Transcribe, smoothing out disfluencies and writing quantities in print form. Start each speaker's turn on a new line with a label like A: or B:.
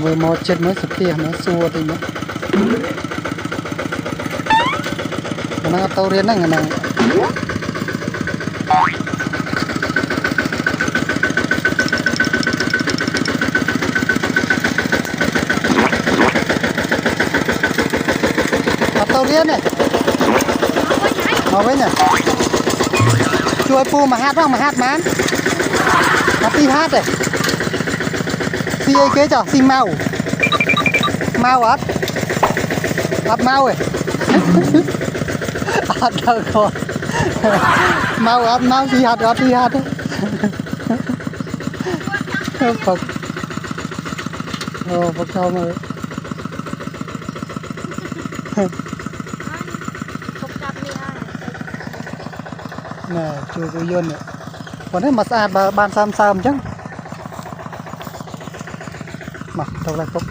A: vừa một chết mới sụp tiền nó xua thì nó tàu riêng này này tàu riêng này ngồi với nhỉ chui pu mà hát không mà hát mán mà ti hát này si ấy kế cho xin mau mau ớt ớt mau rồi ớt đâu còn mau ớt mau si hạt ớt si hạt Phật Phật không rồi nè chưa có yên này còn đấy mà sạch bàn sam sam chứ mặc đâu lại không